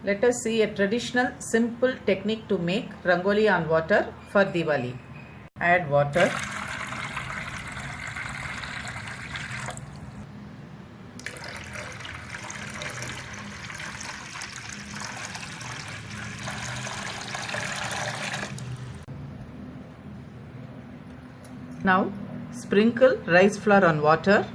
Let us see a traditional simple technique to make Rangoli on water for Diwali. Add water. Now sprinkle rice flour on water.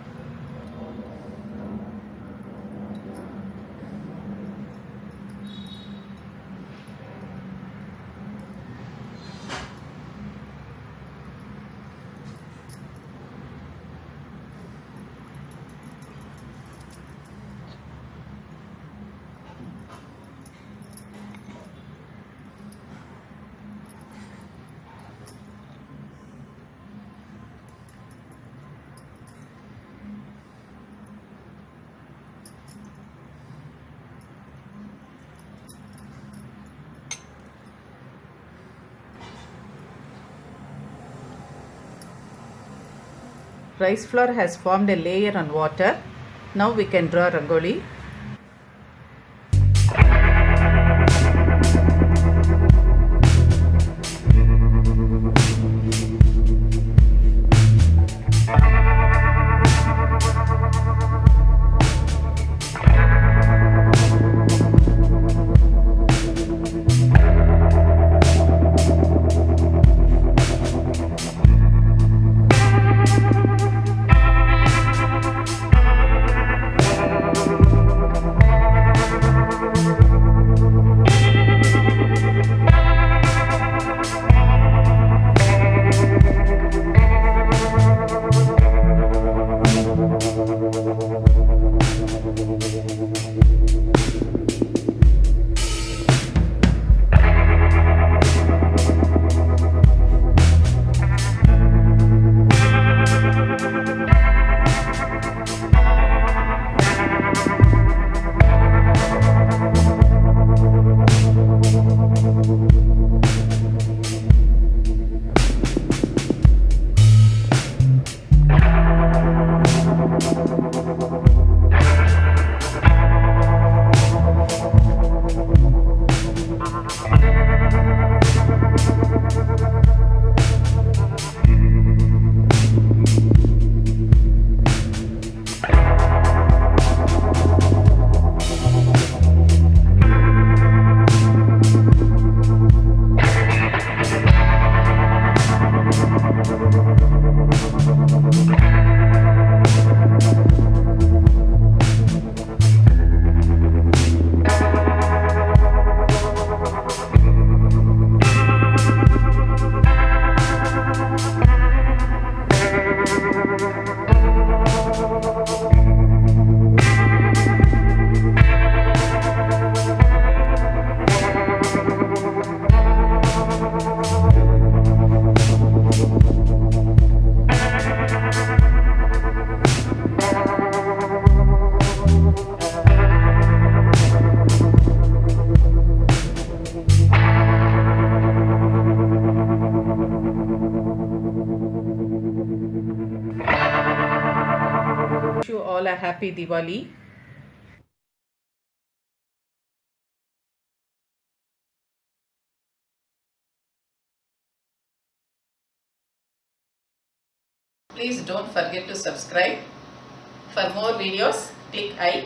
Rice flour has formed a layer on water. Now we can draw Rangoli. Wish you all a happy Diwali. Please don't forget to subscribe. For more videos, click I.